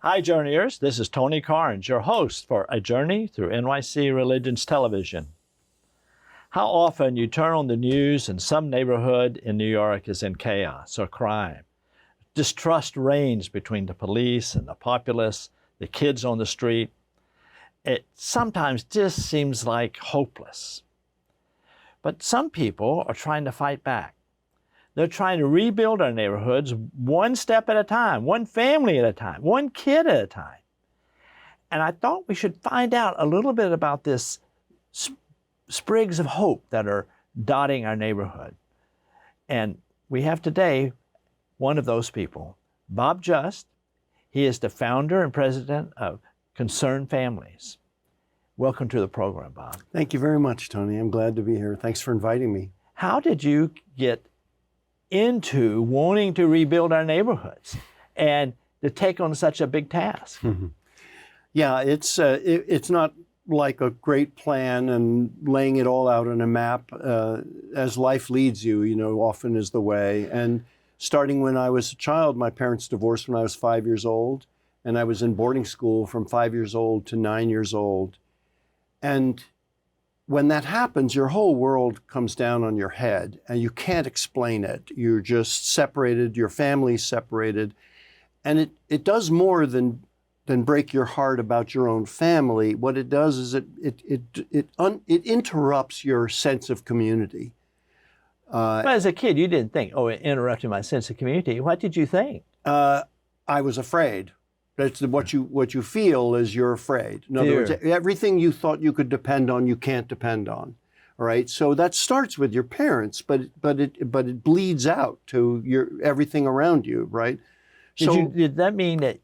Hi, Journeyers. This is Tony Carnes, your host for A Journey Through NYC Religions Television. How often you turn on the news and some neighborhood in New York is in chaos or crime. Distrust reigns between the police and the populace, the kids on the street. It sometimes just seems like hopeless. But some people are trying to fight back. They're trying to rebuild our neighborhoods one step at a time, one family at a time, one kid at a time. And I thought we should find out a little bit about this sprigs of hope that are dotting our neighborhood. And we have today one of those people, Bob Just. He is the founder and president of Concerned Families. Welcome to the program, Bob. Thank you very much, Tony. I'm glad to be here. Thanks for inviting me. How did you get into wanting to rebuild our neighborhoods and to take on such a big task? Yeah, it's not like a great plan and laying it all out on a map. As life leads you, often is the way. And starting when I was a child, my parents divorced when I was 5 years old, and I was in boarding school from 5 years old to 9 years old. And when that happens, your whole world comes down on your head and you can't explain it. You're just separated, your family's separated. And it does more than break your heart about your own family. What it does is it interrupts your sense of community. But as a kid, you didn't think, it interrupted my sense of community. What did you think? I was afraid. That's what you feel is you're afraid. In other words, everything you thought you could depend on, you can't depend on. All right. So that starts with your parents, but it bleeds out to everything around you, right? Did that mean that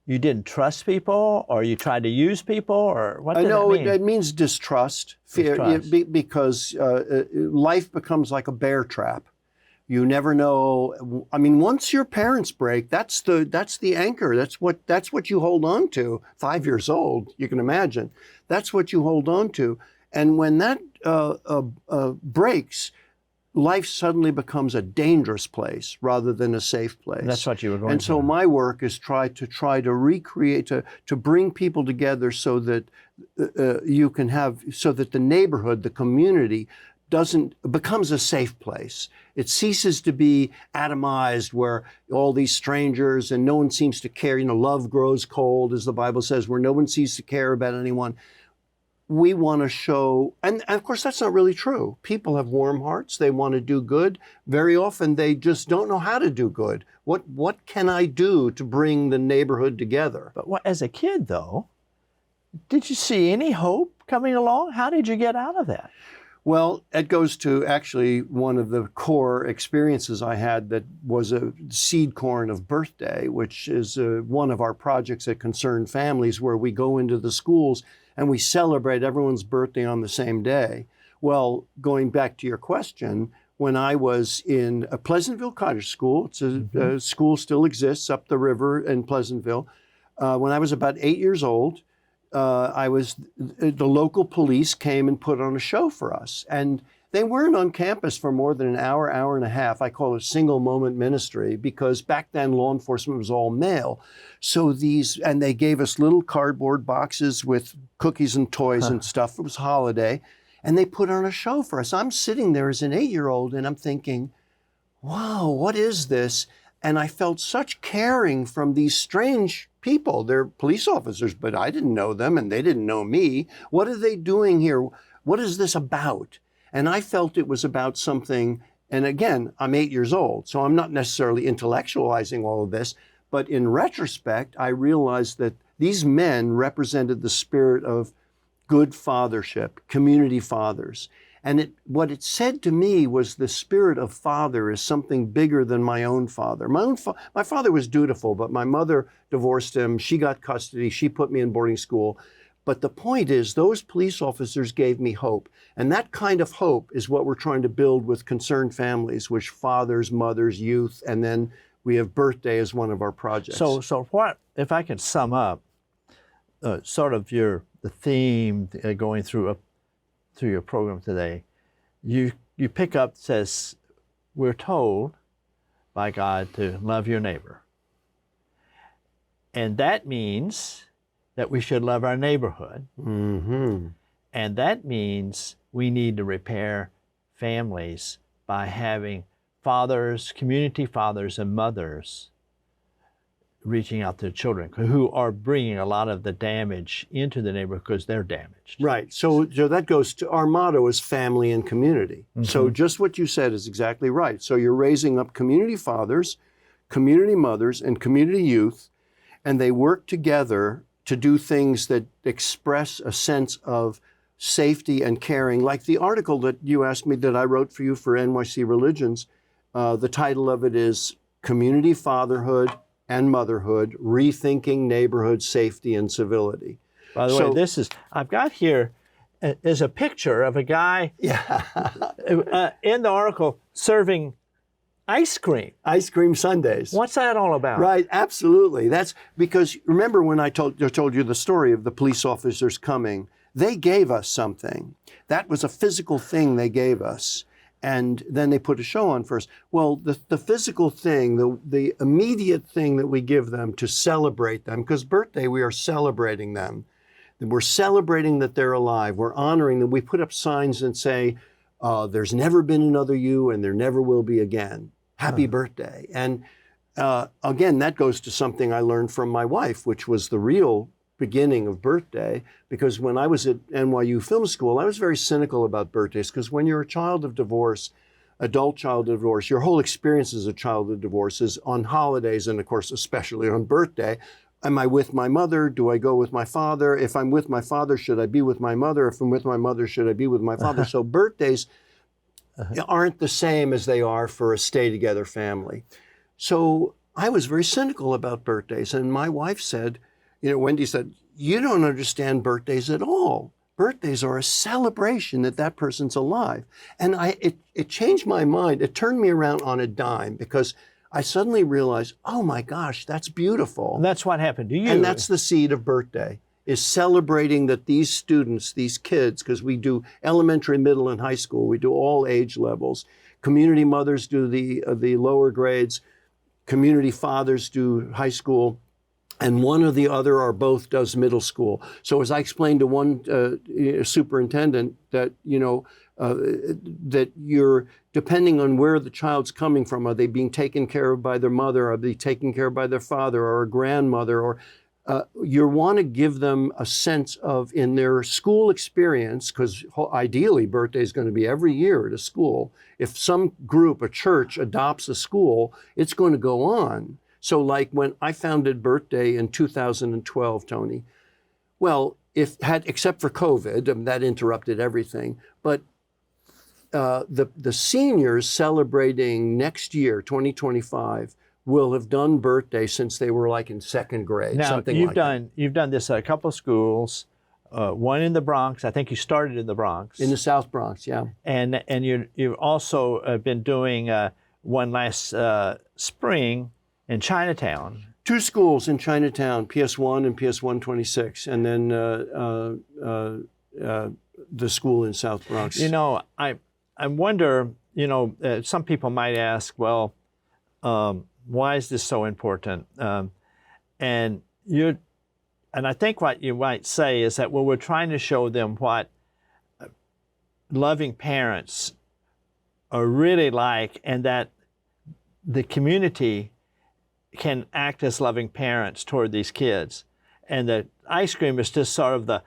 you didn't trust people, or you tried to use people, or what did that mean? It means distrust, fear, because life becomes like a bear trap. You never know. I mean, once your parents break, that's the anchor. That's what you hold on to. 5 years old, you can imagine. That's what you hold on to. And when that breaks, life suddenly becomes a dangerous place rather than a safe place. That's what you were going And so my work is try to recreate, to bring people together so that so that the neighborhood, the community, becomes a safe place. It ceases to be atomized where all these strangers and no one seems to care. Love grows cold, as the Bible says, where no one seems to care about anyone. We want to show, and of course that's not really true. People have warm hearts. They want to do good. Very often they just don't know how to do good. What can I do to bring the neighborhood together? But as a kid, though, did you see any hope coming along? How did you get out of that? Well, it goes to actually one of the core experiences I had that was a seed corn of birthday, which is one of our projects at Concerned Families, where we go into the schools and we celebrate everyone's birthday on the same day. Well, going back to your question, when I was in a Pleasantville Cottage School, a school still exists up the river in Pleasantville. When I was about 8 years old, the local police came and put on a show for us. And they weren't on campus for more than an hour, hour and a half. I call it single moment ministry because back then law enforcement was all male. So and they gave us little cardboard boxes with cookies and toys and stuff. It was holiday. And they put on a show for us. I'm sitting there as an 8-year-old and I'm thinking, wow, what is this? And I felt such caring from these strange people. They're police officers, but I didn't know them and they didn't know me. What are they doing here? What is this about? And I felt it was about something, and again, I'm 8 years old, so I'm not necessarily intellectualizing all of this, but in retrospect, I realized that these men represented the spirit of good fathership, community fathers. And what it said to me was the spirit of father is something bigger than my own father. My father was dutiful, but my mother divorced him. She got custody. She put me in boarding school. But the point is, those police officers gave me hope. And that kind of hope is what we're trying to build with Concerned Families, which fathers, mothers, youth, and then we have birthday as one of our projects. So what, if I can sum up, sort of the theme going through your program today, you pick up, says, we're told by God to love your neighbor. And that means that we should love our neighborhood. Mm-hmm. And that means we need to repair families by having fathers, community fathers and mothers reaching out to children who are bringing a lot of the damage into the neighborhood because they're damaged. Right. So that goes to our motto is family and community. Mm-hmm. So just what you said is exactly right. So you're raising up community fathers, community mothers, and community youth, and they work together to do things that express a sense of safety and caring. Like the article that you asked me that I wrote for you for NYC Religions, the title of it is Community Fatherhood and Motherhood, Rethinking Neighborhood Safety and Civility. By the way, I've got here is a picture of a guy in the article serving ice cream. Ice cream sundaes. What's that all about? Right, absolutely. That's because remember when I told you the story of the police officers coming, they gave us something. That was a physical thing they gave us. And then they put a show on first. Well, the physical thing, the immediate thing that we give them to celebrate them, because birthday, we are celebrating them. We're celebrating that they're alive. We're honoring them. We put up signs and say, there's never been another you and there never will be again. Happy birthday. And again, that goes to something I learned from my wife, which was the real beginning of birthday, because when I was at NYU Film School, I was very cynical about birthdays, because when you're a child of divorce, adult child of divorce, your whole experience as a child of divorce is on holidays, and of course, especially on birthday. Am I with my mother? Do I go with my father? If I'm with my father, should I be with my mother? If I'm with my mother, should I be with my father? So birthdays aren't the same as they are for a stay-together family. So I was very cynical about birthdays, and my wife said, Wendy said, you don't understand birthdays at all. Birthdays are a celebration that person's alive. And it changed my mind. It turned me around on a dime, because I suddenly realized, oh my gosh, that's beautiful. And that's what happened to you. And that's the seed of birthday, is celebrating that these students, these kids, because we do elementary, middle, and high school, we do all age levels. Community mothers do the lower grades. Community fathers do high school. And one or the other or both does middle school. So as I explained to one superintendent that, that you're depending on where the child's coming from, are they being taken care of by their mother? Are they taken care of by their father or a grandmother? Or you want to give them a sense of, in their school experience, because ideally birthday is going to be every year at a school. If some group, a church, adopts a school, it's going to go on. So like when I founded Birthday in 2012, Tony, well, except for COVID, that interrupted everything, but the seniors celebrating next year, 2025, will have done Birthday since they were like in second grade. Now, something you've done this at a couple of schools, one in the Bronx. I think you started in the Bronx. In the South Bronx, yeah. And you've also been doing one last spring in Chinatown. 2 schools in Chinatown, PS1 and PS126, and then the school in South Bronx. I wonder, some people might ask, well, why is this so important? And I think what you might say is that, well, we're trying to show them what loving parents are really like, and that the community can act as loving parents toward these kids. And the ice cream is just sort of the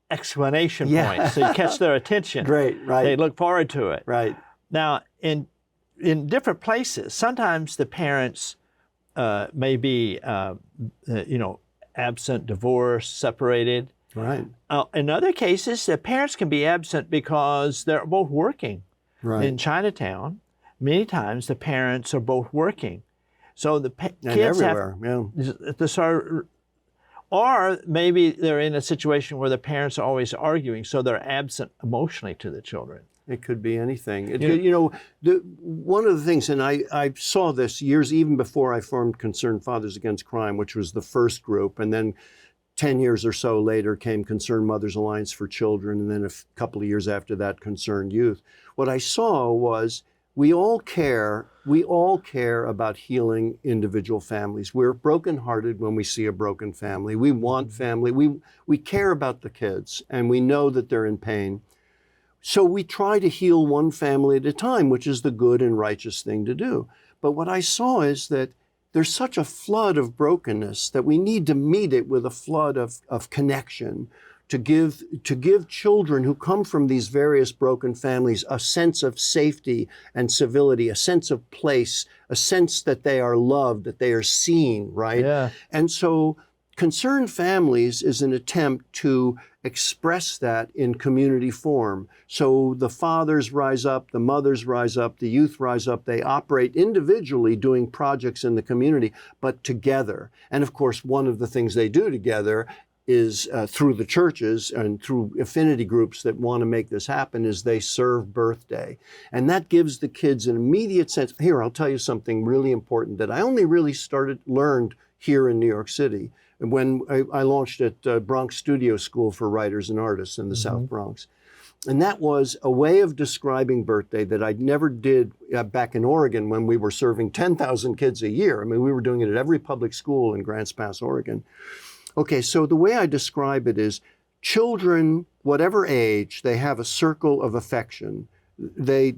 explanation point. So you catch their attention. Right. They look forward to it. Right. Now, in different places, sometimes the parents may be, absent, divorced, separated. Right. In other cases, the parents can be absent because they're both working. Right. In Chinatown, many times the parents are both working. So the kids everywhere, have to start, or maybe they're in a situation where the parents are always arguing, so they're absent emotionally to the children. It could be anything. One of the things, and I saw this years even before I formed Concerned Fathers Against Crime, which was the first group, and then 10 years or so later came Concerned Mothers Alliance for Children, and then a couple of years after that, Concerned Youth. What I saw was we all care about healing individual families. We're brokenhearted when we see a broken family. We want family. We care about the kids, and we know that they're in pain. So we try to heal one family at a time, which is the good and righteous thing to do. But what I saw is that there's such a flood of brokenness that we need to meet it with a flood of connection, to give children who come from these various broken families a sense of safety and civility, a sense of place, a sense that they are loved, that they are seen, right? Yeah. And so Concerned Families is an attempt to express that in community form. So the fathers rise up, the mothers rise up, the youth rise up. They operate individually doing projects in the community, but together. And of course, one of the things they do together is through the churches and through affinity groups that want to make this happen, is they serve birthday. And that gives the kids an immediate sense. Here, I'll tell you something really important that I only really learned here in New York City when I launched at Bronx Studio School for Writers and Artists in the South Bronx. And that was a way of describing birthday that I never did back in Oregon when we were serving 10,000 kids a year. I mean, we were doing it at every public school in Grants Pass, Oregon. Okay, so the way I describe it is children, whatever age, they have a circle of affection. They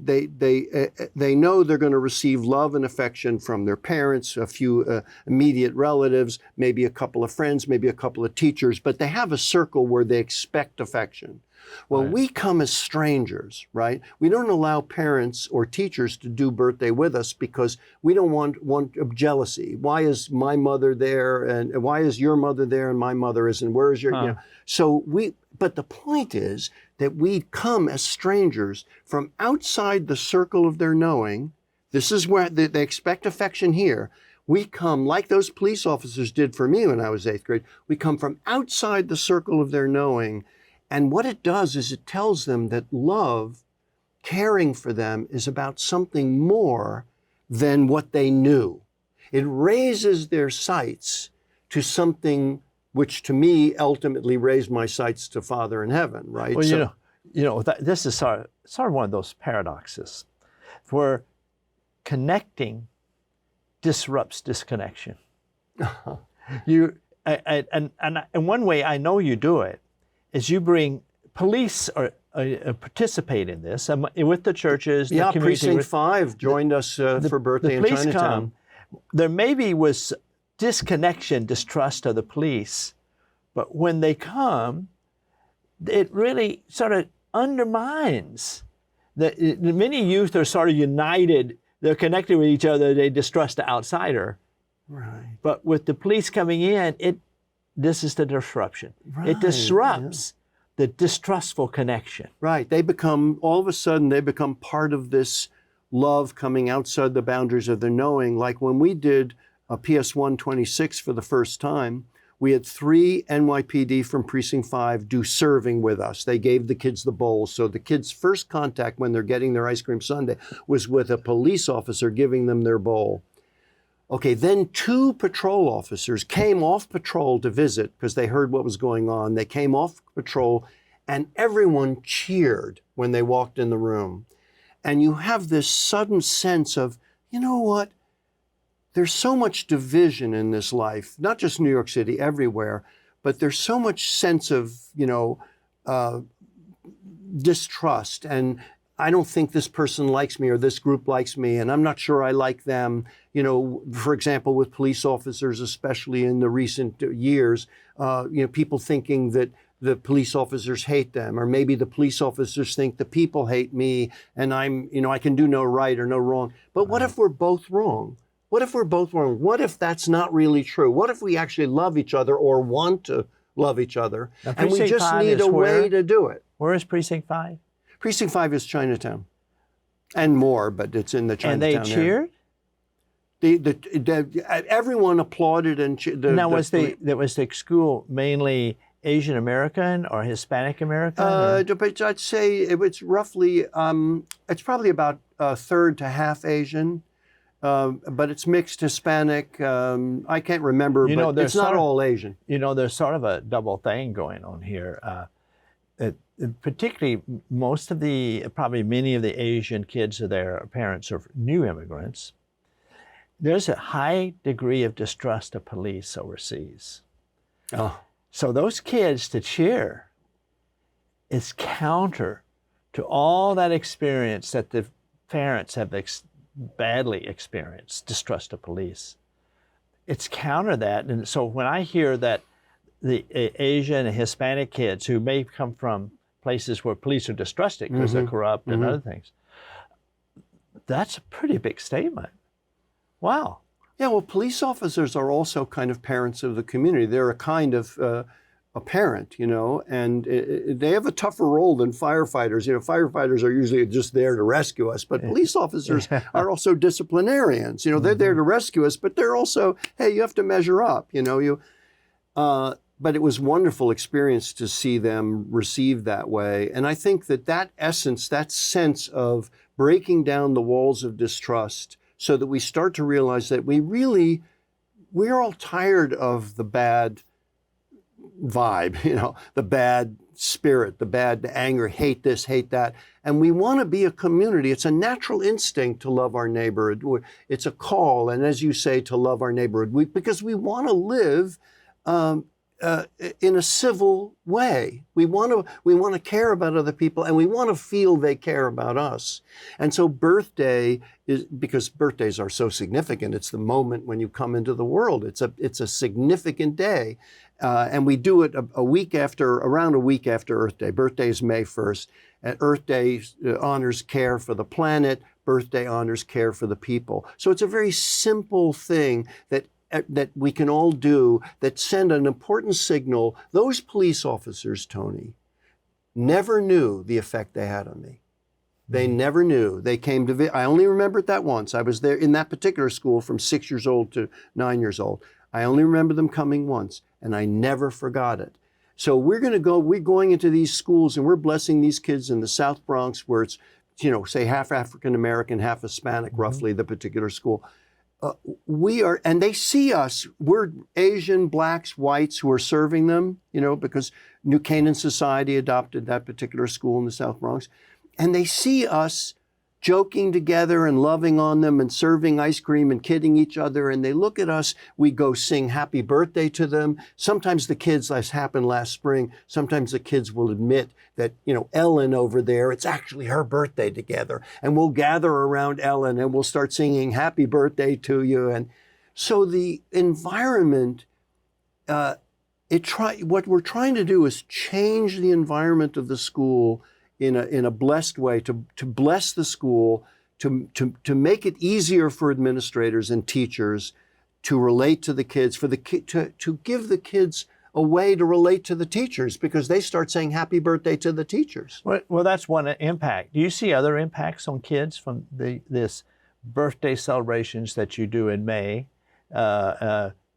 know they're going to receive love and affection from their parents, a few immediate relatives, maybe a couple of friends, maybe a couple of teachers, but they have a circle where they expect affection. Well, Right. we come as strangers, right? We don't allow parents or teachers to do birthday with us because we don't want jealousy. Why is my mother there, and why is your mother there and my mother isn't? Where is your, you know? So but the point is that we come as strangers from outside the circle of their knowing. This is where they expect affection here. We come, like those police officers did for me when I was 8th grade, we come from outside the circle of their knowing. And what it does is it tells them that love, caring for them, is about something more than what they knew. It raises their sights to something which to me ultimately raised my sights to Father in heaven, right? Well, this is sort of one of those paradoxes where connecting disrupts disconnection. And one way I know you do it is you bring police or participate in this with the churches. Yeah, the community. Precinct 5 joined us for birthday in Chinatown. Come. There maybe was disconnection, distrust of the police, but when they come, it really sort of undermines. Many youth are sort of united. They're connected with each other. They distrust the outsider. Right. But with the police coming in, this is the disruption. Right, it disrupts the distrustful connection. Right. All of a sudden, they become part of this love coming outside the boundaries of their knowing. Like when we did a PS 126 for the first time, we had 3 NYPD from Precinct 5 do serving with us. They gave the kids the bowls. So the kids' first contact when they're getting their ice cream sundae was with a police officer giving them their bowl. Okay, then 2 patrol officers came off patrol to visit because they heard what was going on. They came off patrol and everyone cheered when they walked in the room. And you have this sudden sense of, you know what? There's so much division in this life, not just New York City, everywhere, but there's so much sense of, distrust. And I don't think this person likes me or this group likes me, and I'm not sure I like them. For example, with police officers, especially in the recent years, people thinking that the police officers hate them, or maybe the police officers think the people hate me and I can do no right or no wrong. But what if we're both wrong? What if we're both wrong? What if that's not really true? What if we actually love each other or want to love each other, and we just need a way to do it? Where is Precinct 5? Precinct 5 is Chinatown, and more, but it's in the Chinatown. And they cheered? Everyone applauded and cheered. Now, was the school mainly Asian American or Hispanic American? I'd say it's roughly, it's probably about a third to half Asian, but it's mixed Hispanic. I can't remember, but it's not all Asian. There's sort of a double thing going on here. particularly probably many of the Asian kids of their parents are new immigrants, there's a high degree of distrust of police overseas. Oh. So those kids to cheer is counter to all that experience that the parents have badly experienced, distrust of police. It's counter that. And so when I hear that the Asian and Hispanic kids who may come from places where police are distrusted because they're corrupt and other things, that's a pretty big statement. Wow. Yeah, well, police officers are also kind of parents of the community. They're a kind of a parent, you know, and they have a tougher role than firefighters. You know, firefighters are usually just there to rescue us, but police officers are also disciplinarians. You know, they're there to rescue us, but they're also, hey, you have to measure up, you know. But it was a wonderful experience to see them received that way. And I think that essence, that sense of breaking down the walls of distrust so that we start to realize that we're all tired of the bad vibe, you know, the bad spirit, the bad anger, hate this, hate that. And we want to be a community. It's a natural instinct to love our neighborhood. It's a call, and as you say, to love our neighborhood, because we want to live in a civil way. We want to care about other people, and we want to feel they care about us. And so birthday is, because birthdays are so significant, it's the moment when you come into the world. It's a significant day. And we do it around a week after Earth Day. Birthday is May 1st. And Earth Day honors care for the planet. Birthday honors care for the people. So it's a very simple thing that we can all do that send an important signal. Those police officers, Tony, never knew the effect they had on me. They never knew. They came to I only remember it that once. I was there in that particular school from 6 years old to 9 years old. I only remember them coming once, and I never forgot it. So we're going into these schools, and we're blessing these kids in the South Bronx, where it's, you know, say half African American, half Hispanic, roughly, the particular school. And they see us, we're Asian, blacks, whites who are serving them, you know, because New Canaan Society adopted that particular school in the South Bronx. And they see us joking together and loving on them and serving ice cream and kidding each other. And they look at us, we go sing happy birthday to them. Sometimes the kids, as happened last spring, sometimes the kids will admit that, you know, Ellen over there, it's actually her birthday together. And we'll gather around Ellen and we'll start singing happy birthday to you. And so the environment, what we're trying to do is change the environment of the school in a blessed way, to bless the school, to make it easier for administrators and teachers to relate to the kids, to give the kids a way to relate to the teachers, because they start saying happy birthday to the teachers. Well, that's one impact. Do you see other impacts on kids from this birthday celebrations that you do in May?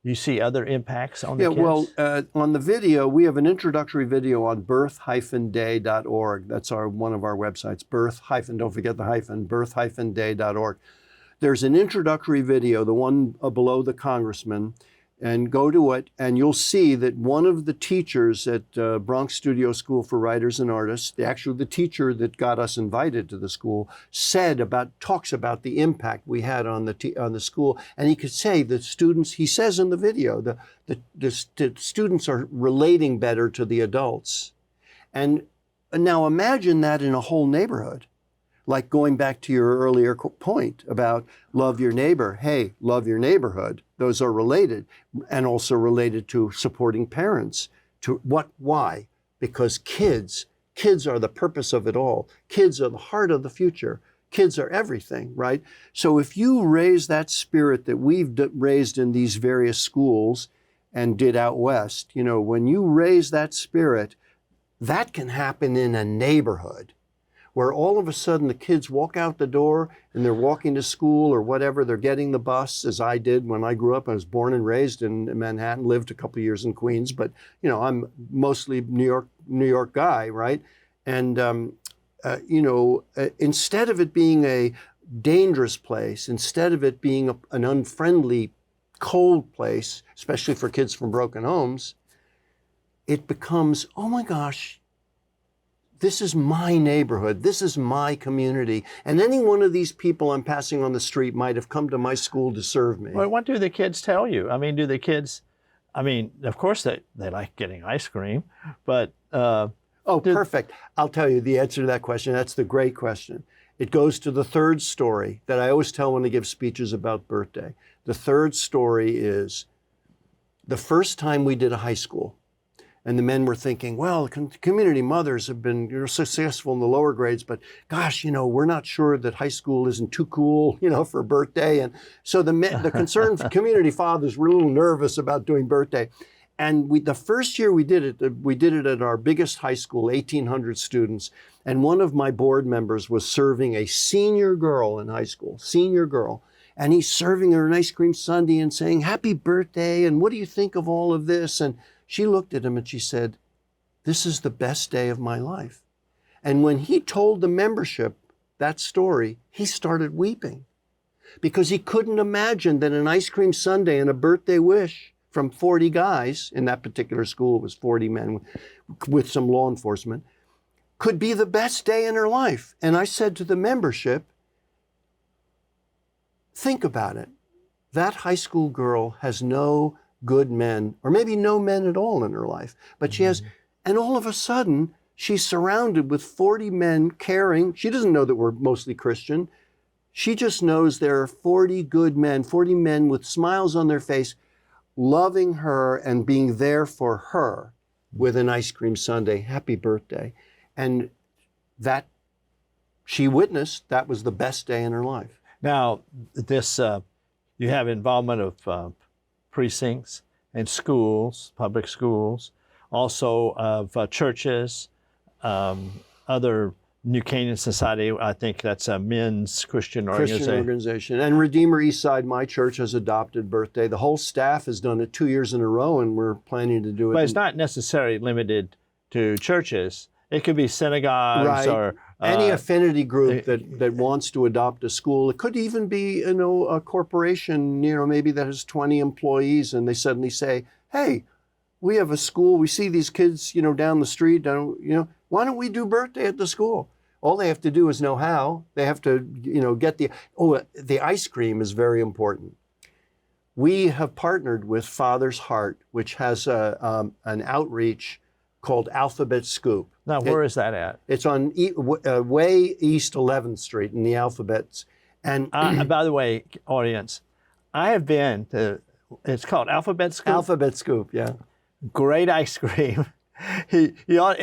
You see other impacts on the kids? Well, on the video, we have an introductory video on birth-day.org. That's one of our websites, don't forget the hyphen, birth-day.org. There's an introductory video, the one below the congressman, and go to it, and you'll see that one of the teachers at Bronx Studio School for Writers and Artists, the teacher that got us invited to the school, talks about the impact we had on the school. And he could say the students, he says in the video, the students are relating better to the adults. And now imagine that in a whole neighborhood. Like going back to your earlier point about love your neighbor. Hey, love your neighborhood. Those are related, and also related to supporting parents. Why? Because kids are the purpose of it all. Kids are the heart of the future. Kids are everything, right? So if you raise that spirit that we've raised in these various schools and did out west, you know, when you raise that spirit, that can happen in a neighborhood, where all of a sudden the kids walk out the door and they're walking to school or whatever, they're getting the bus, as I did when I grew up. I was born and raised in Manhattan, lived a couple of years in Queens, but you know, I'm mostly New York guy, right? And instead of it being a dangerous place, instead of it being an unfriendly, cold place, especially for kids from broken homes, it becomes, oh my gosh, this is my neighborhood. This is my community. And any one of these people I'm passing on the street might have come to my school to serve me. Well, what do the kids tell you? I mean, do the kids, I mean, of course they like getting ice cream, but... Perfect. I'll tell you the answer to that question. That's the great question. It goes to the third story that I always tell when I give speeches about birthday. The third story is the first time we did a high school, and the men were thinking, well, community mothers have been successful in the lower grades, but gosh, we're not sure that high school isn't too cool, for a birthday. And so the concerned community fathers were a little nervous about doing birthday. And the first year we did it at our biggest high school, 1,800 students. And one of my board members was serving a senior girl in high school, senior girl. And he's serving her an ice cream sundae and saying, happy birthday, and what do you think of all of this? And she looked at him and she said, this is the best day of my life. And when he told the membership that story, he started weeping because he couldn't imagine that an ice cream sundae and a birthday wish from 40 guys, in that particular school it was 40 men with some law enforcement, could be the best day in her life. And I said to the membership, think about it. That high school girl has no good men, or maybe no men at all in her life, but she has, and all of a sudden, she's surrounded with 40 men caring. She doesn't know that we're mostly Christian. She just knows there are 40 good men, 40 men with smiles on their face, loving her and being there for her with an ice cream sundae, happy birthday. And that she witnessed, that was the best day in her life. Now, this, you have involvement of precincts and schools, public schools, also of churches, other New Canaan Society, I think that's a men's Christian organization. And Redeemer Eastside, my church, has adopted birthday. The whole staff has done it 2 years in a row, and we're planning to do it. But it's not necessarily limited to churches. It could be synagogues or... any affinity group that wants to adopt a school. It could even be, a corporation, maybe that has 20 employees, and they suddenly say, hey, we have a school. We see these kids, down the street. Why don't we do birthday at the school? All they have to do is know how. They have to, get the ice cream is very important. We have partnered with Father's Heart, which has an outreach called Alphabet Scoop. Now, where is that at? It's on way east 11th Street in the Alphabets. And by the way, audience, I have been to, it's called Alphabet Scoop? Alphabet Scoop, yeah. Great ice cream. You ought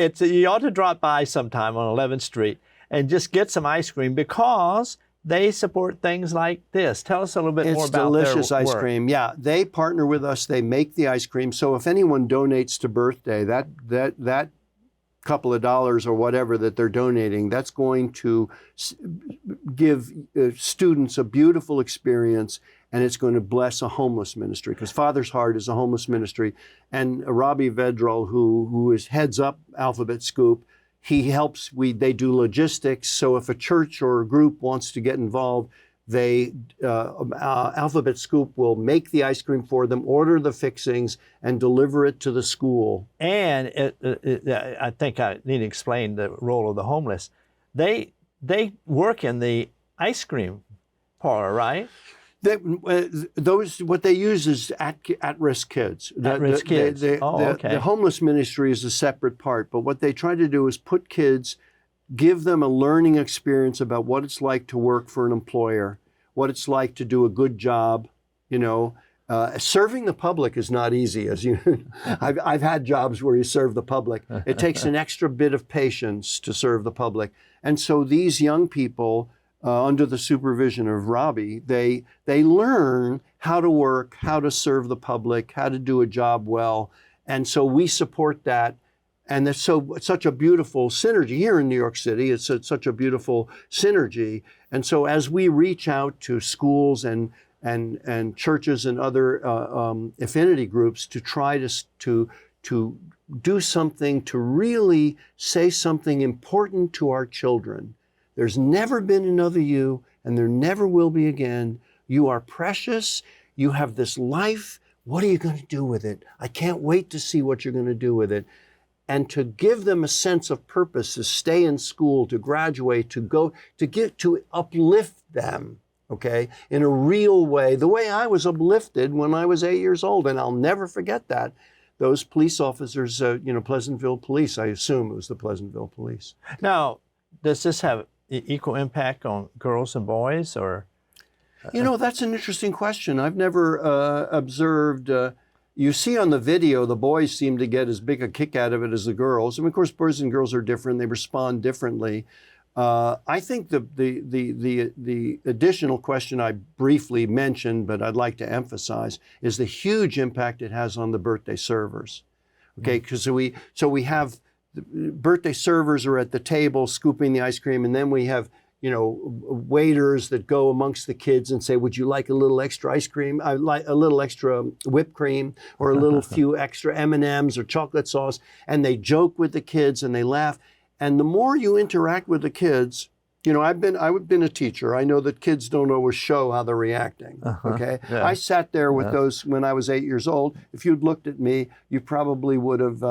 to drop by sometime on 11th Street and just get some ice cream because they support things like this. Tell us a little bit more about their work. It's delicious ice cream. Yeah, they partner with us. They make the ice cream. So if anyone donates to birthday, that couple of dollars or whatever that they're donating, that's going to give students a beautiful experience, and it's going to bless a homeless ministry, because Father's Heart is a homeless ministry. And Robbie Vedral, who heads up Alphabet Scoop, he helps, they do logistics. So if a church or a group wants to get involved, Alphabet Scoop will make the ice cream for them, order the fixings, and deliver it to the school. And I think I need to explain the role of the homeless. They work in the ice cream parlor, right? What they use is at-risk kids. At-risk kids. Okay. The homeless ministry is a separate part, but what they try to do is put kids, give them a learning experience about what it's like to work for an employer, what it's like to do a good job. Serving the public is not easy, as you. I've had jobs where you serve the public. It takes an extra bit of patience to serve the public, and so these young people, under the supervision of Robbie, they learn how to work, how to serve the public, how to do a job well, and so we support that. And it's such a beautiful synergy here in New York City. It's such a beautiful synergy. And so as we reach out to schools and churches and other affinity groups to try to do something to really say something important to our children. There's never been another you, and there never will be again. You are precious. You have this life. What are you going to do with it? I can't wait to see what you're going to do with it. and to give them a sense of purpose, to stay in school, to graduate, to uplift them, okay, in a real way, the way I was uplifted when I was 8 years old. And I'll never forget that. Those police officers, Pleasantville Police, I assume it was the Pleasantville Police. Now, does this have equal impact on girls and boys, or? That's an interesting question. I've never observed. You see on the video, the boys seem to get as big a kick out of it as the girls. And of course, boys and girls are different. They respond differently. I think the additional question I briefly mentioned, but I'd like to emphasize, is the huge impact it has on the birthday servers. Okay, because we have birthday servers are at the table scooping the ice cream, and then we have waiters that go amongst the kids and say, would you like a little extra ice cream, a little extra whipped cream, or a little few extra M&Ms or chocolate sauce, and they joke with the kids and they laugh. And the more you interact with the kids, I've been a teacher. I know that kids don't always show how they're reacting. Okay, yeah. I sat there with those when I was 8 years old. If you'd looked at me, you probably would have,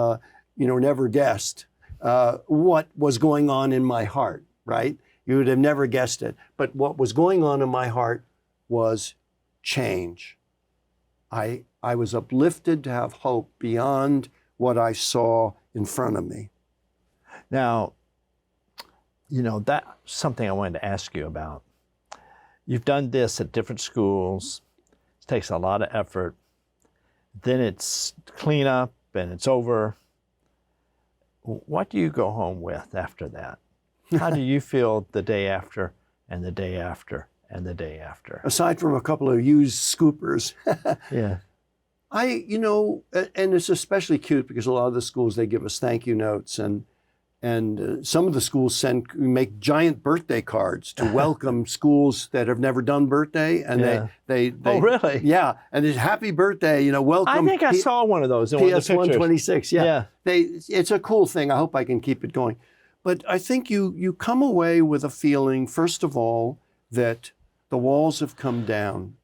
never guessed what was going on in my heart. Right? You would have never guessed it. But what was going on in my heart was change. I was uplifted to have hope beyond what I saw in front of me. Now, that's something I wanted to ask you about. You've done this at different schools. It takes a lot of effort. Then it's cleanup and it's over. What do you go home with after that? How do you feel the day after and the day after and the day after? Aside from a couple of used scoopers. Yeah. And it's especially cute because a lot of the schools, they give us thank you notes, and some of the schools make giant birthday cards to welcome schools that have never done birthday, and they oh, really? Yeah, and it's happy birthday, welcome. I think I saw one of those in one of the PS 126. Yeah. It's a cool thing. I hope I can keep it going. But I think you come away with a feeling, first of all, that the walls have come down,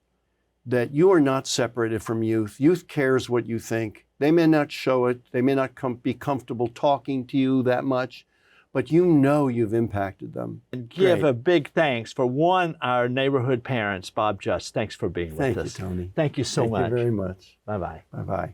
that you are not separated from youth. Youth cares what you think. They may not show it. They may not be comfortable talking to you that much, but you've impacted them. And give a big thanks for our neighborhood parents, Bob Just. Thanks for being with us. Thank you, Tony. Thank you so much. Thank you very much. Bye-bye. Bye-bye.